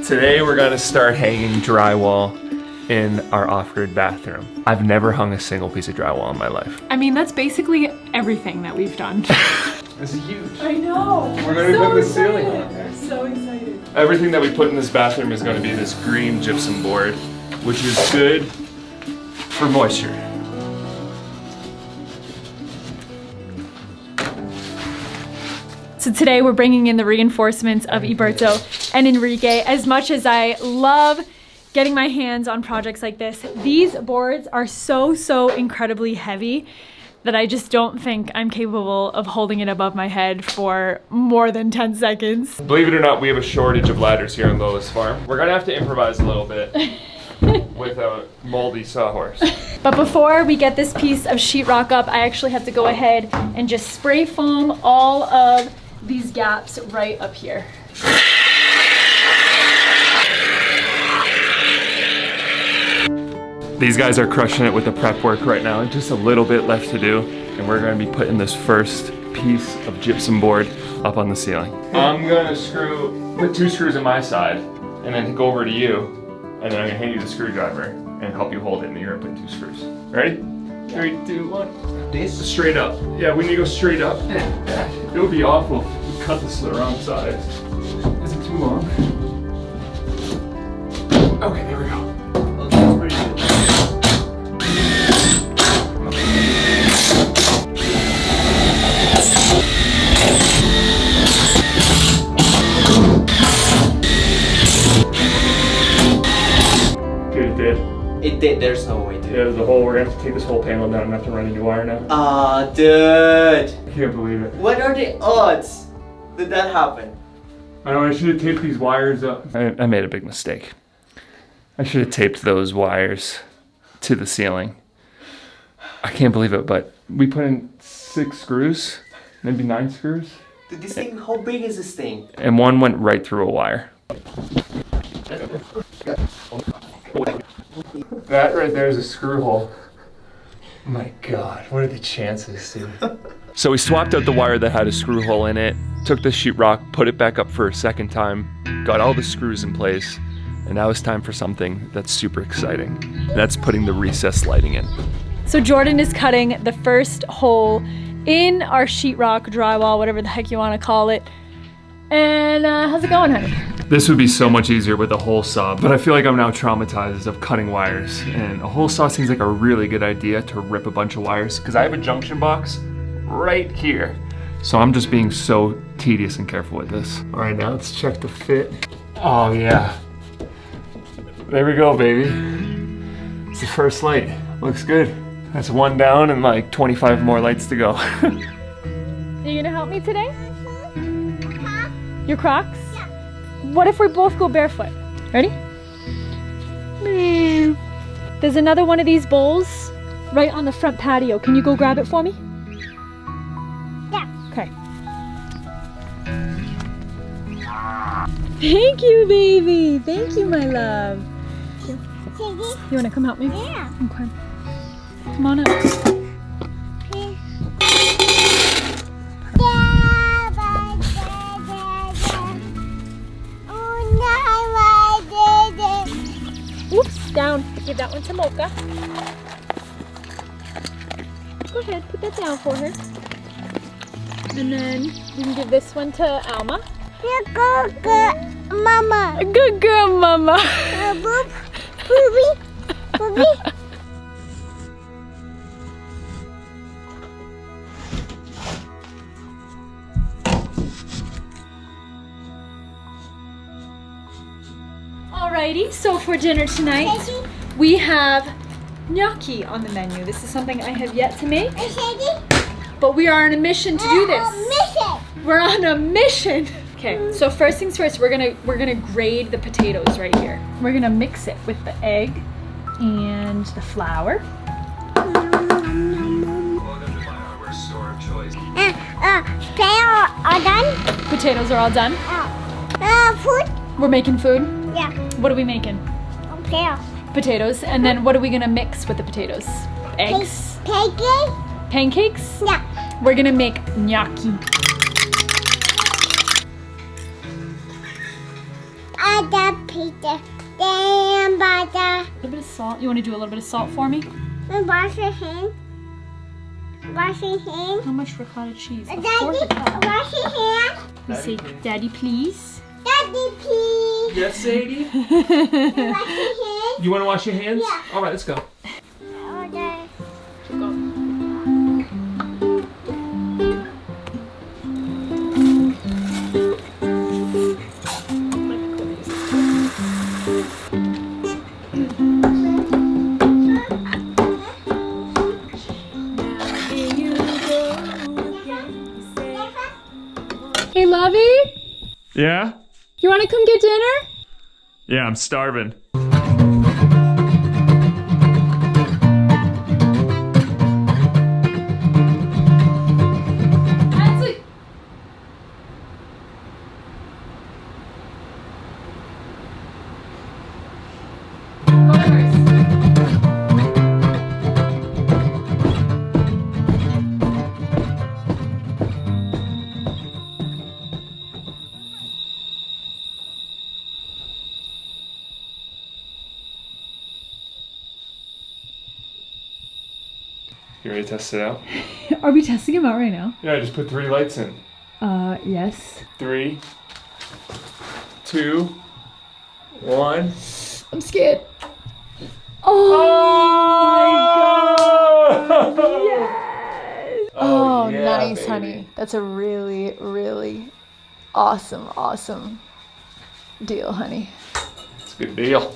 Today we're gonna start hanging drywall in our off-grid bathroom. I've never hung a single piece of drywall in my life. I mean, that's basically everything that we've done. This is huge. I know. We're gonna put the ceiling on there. I'm so excited. Everything that we put in this bathroom is gonna be this green gypsum board, which is good for moisture. So today we're bringing in the reinforcements of Iberto and Enrique. As much as I love getting my hands on projects like this, these boards are so incredibly heavy that I just don't think I'm capable of holding it above my head for more than 10 seconds. Believe it or not, we have a shortage of ladders here on Lola's farm. We're gonna have to improvise a little bit with a moldy sawhorse. But before we get this piece of sheetrock up, I actually have to go ahead and just spray foam all of these gaps right up here. These guys are crushing it with the prep work right now. Just a little bit left to do, and we're gonna be putting this first piece of gypsum board up on the ceiling. I'm gonna put 2 screws on my side, and then go over to you, and then I'm gonna hand you the screwdriver and help you hold it, and you're gonna put 2 screws. Ready? 3, 2, 1. This? Straight up. Yeah, we need to go straight up. It would be awful if we cut this to the wrong side. Is it too long? Okay, there we go. Oh, that's pretty good. Dude, it did. It did. There's no way, dude. Yeah, there's a hole. We're gonna have to take this whole panel down and have to run a new wire now. Ah, dude. I can't believe it. What are the odds that that happened? I know, I should have taped these wires up. I made a big mistake. I should have taped those wires to the ceiling. I can't believe it, but we put in 6 screws, maybe 9 screws. Dude, this thing, how big is this thing? And one went right through a wire. That right there is a screw hole. My God, what are the chances, dude? So we swapped out the wire that had a screw hole in it, took the sheetrock, put it back up for a second time, got all the screws in place, and now it's time for something that's super exciting. That's putting the recessed lighting in. So Jordan is cutting the first hole in our sheetrock, drywall, whatever the heck you want to call it. And how's it going, honey? This would be so much easier with a hole saw, but I feel like I'm now traumatized of cutting wires, and a hole saw seems like a really good idea to rip a bunch of wires, because I have a junction box right here. So I'm just being so tedious and careful with this. All right, now let's check the fit. Oh yeah. There we go, baby. It's the first light. Looks good. That's 1 down and like 25 more lights to go. Are you gonna help me today? Your Crocs? Yeah. What if we both go barefoot? Ready? There's another one of these bowls right on the front patio. Can you go grab it for me? Yeah. Okay. Thank you, baby. Thank you, my love. You wanna come help me? Yeah. Okay. Come on up. Oops, down. Give that one to Mocha. Go ahead, put that down for her. And then you can give this one to Alma. Good girl, Mama. Good girl, Mama. Boop, boopy, boopy. Alrighty, so for dinner tonight, we have gnocchi on the menu. This is something I have yet to make, but we are on a mission to do this. We're on a mission. Okay, so first things first, we're gonna grate the potatoes right here. We're gonna mix it with the egg and the flour. Potatoes are done. Potatoes are all done. Food. We're making food. Yeah. What are we making? Potatoes. Potatoes, and then what are we gonna mix with the potatoes? Eggs. Pancake. Pancakes. Yeah. We're gonna make gnocchi. The pizza. Then butter. A little bit of salt. You want to do a little bit of salt for me? And wash your hands. Wash your hands. How much ricotta cheese? A Daddy, fourth of that. wash your hands. You say, Daddy, please. Daddy, please. Yes, Sadie? Wash your hands. You want to wash your hands? Yeah. All right, let's go. Order. Hey, Lovey, Yeah? you want to come get dinner? Yeah, I'm starving. Ansley. You ready to test it out? Are we testing him out right now? Yeah, I just put 3 lights in. Yes. 3, 2, 1. I'm scared. Oh, yes. Oh, yeah, nice, baby. honey. That's a really, really awesome deal, honey. It's a good deal.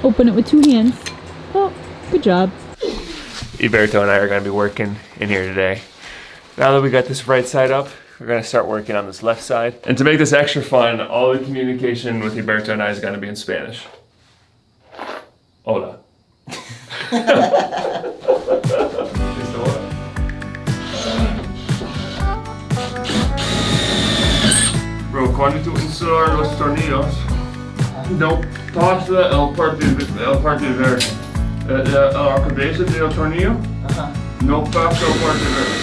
Open it with 2 hands. Oh, good job. Iberto and I are going to be working in here today. Now that we got this right side up, we're going to start working on this left side. And to make this extra fun, all the communication with Iberto and I is going to be in Spanish. Hola. Bro, cuando tú instalar los tornillos, no pasa el parte verde. La cabeza del tornillo, no pasa el parte verde.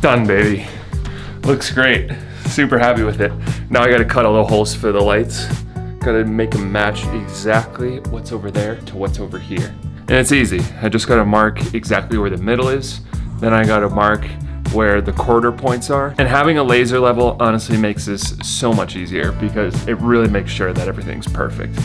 Done, baby. Looks great. Super happy with it. Now I gotta cut all the holes for the lights. Gotta make them match exactly what's over there to what's over here. And it's easy. I just gotta mark exactly where the middle is. Then I gotta mark where the quarter points are. And having a laser level honestly makes this so much easier because it really makes sure that everything's perfect.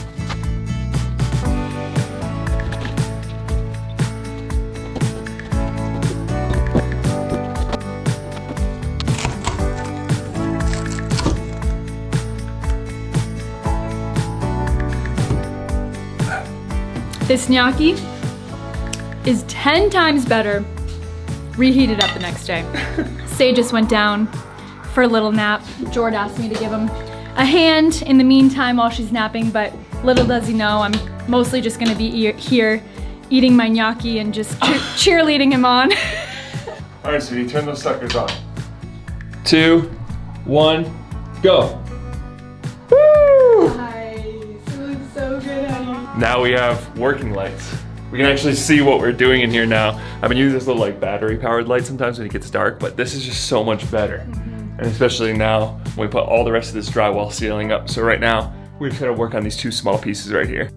This gnocchi is 10 times better reheated up the next day. Say just went down for a little nap. Jord asked me to give him a hand in the meantime while she's napping, but little does he know I'm mostly just gonna be here eating my gnocchi and just cheerleading him on. All right, sweetie, turn those suckers on. 2, 1, go. Woo! Nice, it looks so good, honey. Now we have working lights. We can actually see what we're doing in here now. I've been using this little like battery powered light sometimes when it gets dark, but this is just so much better. And especially now when we put all the rest of this drywall ceiling up. So right now, we just gotta work on these 2 small pieces right here.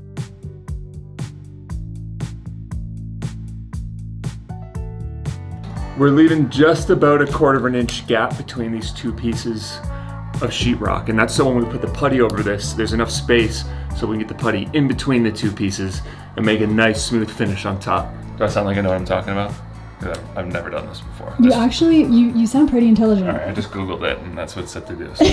We're leaving just about a 1/4 inch gap between these 2 pieces of sheetrock. And that's so when we put the putty over this, there's enough space so we can get the putty in between the 2 pieces and make a nice smooth finish on top. Do I sound like I know what I'm talking about? I've never done this before. You actually, you sound pretty intelligent. All right, I just Googled it and that's what it said to do. So.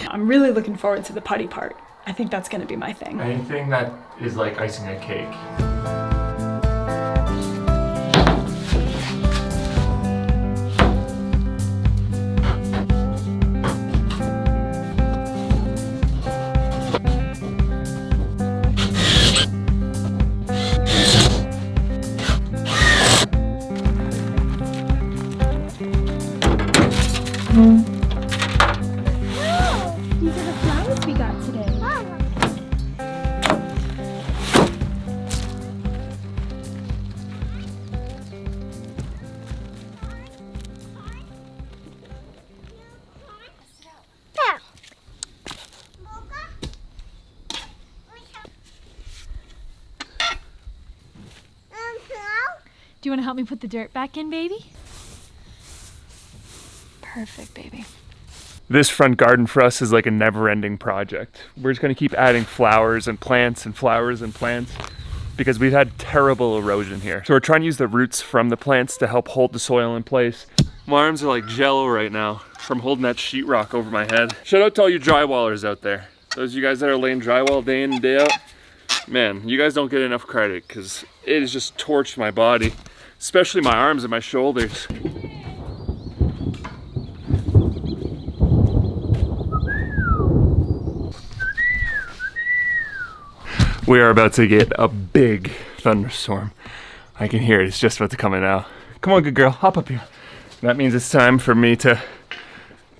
I'm really looking forward to the putty part. I think that's gonna be my thing. Anything that is like icing a cake. These are the flowers we got today. Do you want to help me put the dirt back in, baby? Perfect, baby. This front garden for us is like a never-ending project. We're just gonna keep adding flowers and plants and flowers and plants because we've had terrible erosion here. So we're trying to use the roots from the plants to help hold the soil in place. My arms are like jello right now from holding that sheetrock over my head. Shout out to all you drywallers out there. Those of you guys that are laying drywall day in and day out. Man, you guys don't get enough credit because it has just torched my body, especially my arms and my shoulders. We are about to get a big thunderstorm. I can hear it, it's just about to come in now. Come on, good girl, hop up here. That means it's time for me to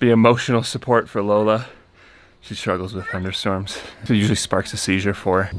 be emotional support for Lola. She struggles with thunderstorms. It usually sparks a seizure for her.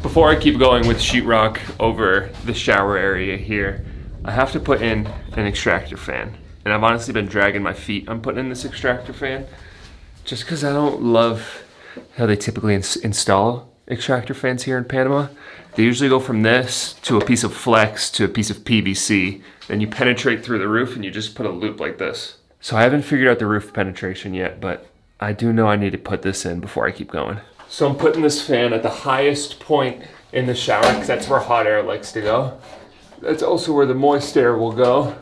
Before I keep going with sheetrock over the shower area here, I have to put in an extractor fan. And I've honestly been dragging my feet on putting in this extractor fan just because I don't love how they typically install extractor fans here in Panama. They usually go from this to a piece of flex to a piece of PVC. Then you penetrate through the roof and you just put a loop like this. So I haven't figured out the roof penetration yet, but I do know I need to put this in before I keep going. So I'm putting this fan at the highest point in the shower because that's where hot air likes to go. That's also where the moist air will go.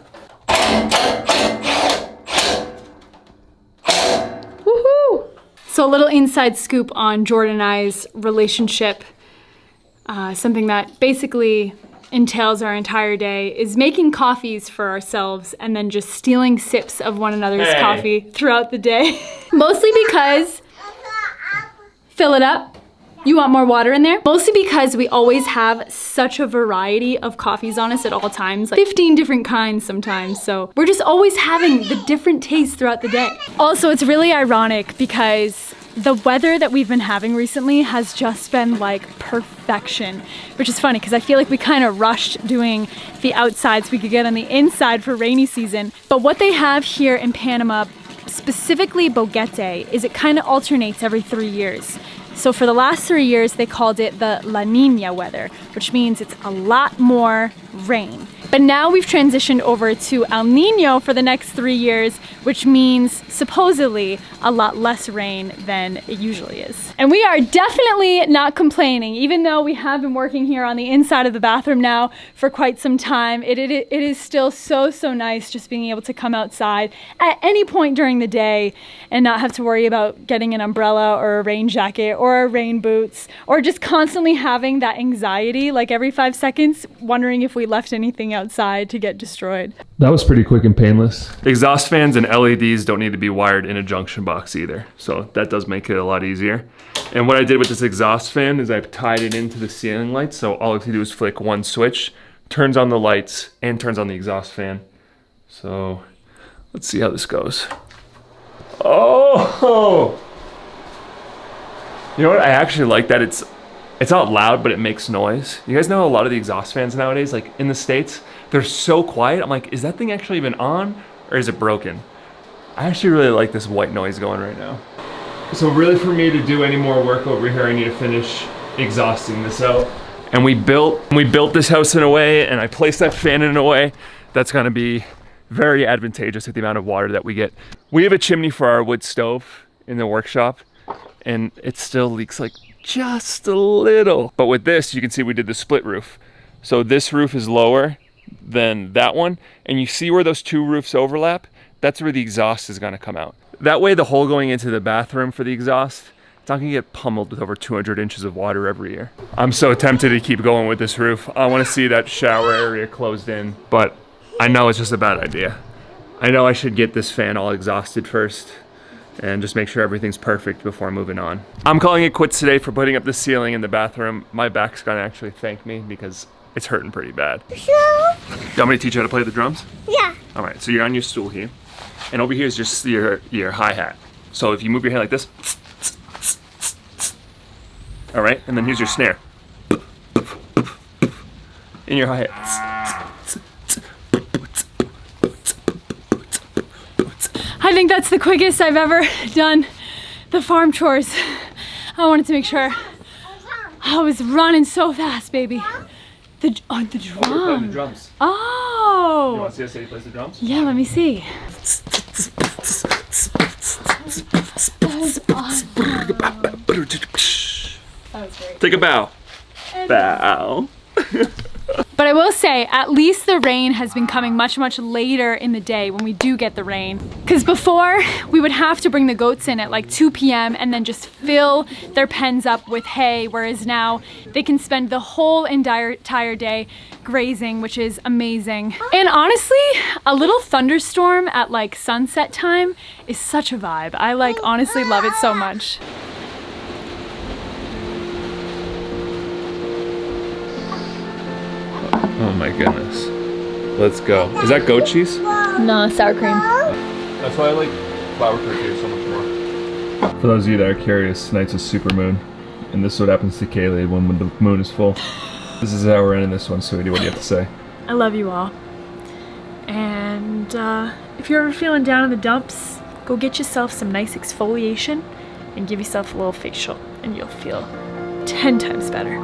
Woohoo! So a little inside scoop on Jordan and I's relationship. Something that basically entails our entire day is making coffees for ourselves and then just stealing sips of one another's coffee throughout the day. Mostly because, fill it up. You want more water in there? Mostly because we always have such a variety of coffees on us at all times, like 15 different kinds sometimes. So we're just always having the different tastes throughout the day. Also, it's really ironic because the weather that we've been having recently has just been like perfection, which is funny because I feel like we kind of rushed doing the outside so we could get on the inside for rainy season. But what they have here in Panama, specifically Boguete, is it kind of alternates every 3 years. So for the last 3 years, they called it the La Nina weather, which means it's a lot more rain. But now we've transitioned over to El Nino for the next 3 years, which means supposedly a lot less rain than it usually is. And we are definitely not complaining, even though we have been working here on the inside of the bathroom now for quite some time. It is still so nice just being able to come outside at any point during the day and not have to worry about getting an umbrella or a rain jacket or rain boots, or just constantly having that anxiety like every 5 seconds, wondering if we left anything outside to get destroyed. That was pretty quick and painless. Exhaust fans and LEDs don't need to be wired in a junction box either, so that does make it a lot easier. And what I did with this exhaust fan is I've tied it into the ceiling lights, so all I have to do is flick one switch, turns on the lights, and turns on the exhaust fan. So let's see how this goes. Oh! You know what? I actually like that it's not loud, but it makes noise. You guys know a lot of the exhaust fans nowadays, like in the States, they're so quiet. I'm like, is that thing actually even on or is it broken? I actually really like this white noise going right now. So really for me to do any more work over here, I need to finish exhausting this out. And we built this house in a way, and I placed that fan in a way that's gonna be very advantageous with the amount of water that we get. We have a chimney for our wood stove in the workshop, and it still leaks like just a little. But with this, you can see we did the split roof. So this roof is lower than that one, and you see where those two roofs overlap? That's where the exhaust is gonna come out. That way the hole going into the bathroom for the exhaust, it's not gonna get pummeled with over 200 inches of water every year. I'm so tempted to keep going with this roof. I wanna see that shower area closed in, but I know it's just a bad idea. I know I should get this fan all exhausted first and just make sure everything's perfect before moving on. I'm calling it quits today for putting up the ceiling in the bathroom. My back's gonna actually thank me because it's hurting pretty bad. So? You want me to teach you how to play the drums? Yeah. All right, so you're on your stool here, and over here is just your hi-hat. So if you move your hand like this, all right, and then here's your snare. In your hi-hat. I think that's the quickest I've ever done the farm chores. I wanted to make sure I was running so fast, baby. The Playing the drum. drums. Oh. You want to see us how he plays the drums? Yeah, let me see. That was great. Take a bow. Bow. But I will say, at least the rain has been coming much, much later in the day when we do get the rain. Because before, we would have to bring the goats in at like 2 p.m. and then just fill their pens up with hay, whereas now they can spend the whole entire day grazing, which is amazing. And honestly, a little thunderstorm at like sunset time is such a vibe. I like honestly love it so much. Oh my goodness. Let's go. Is that goat cheese? No, sour cream. That's why I like flour tortillas so much more. For those of you that are curious, tonight's a super moon. And this is what happens to Kaylee when the moon is full. This is how we're ending this one, sweetie. What do you have to say? I love you all. And if you're ever feeling down in the dumps, go get yourself some nice exfoliation and give yourself a little facial and you'll feel 10 times better.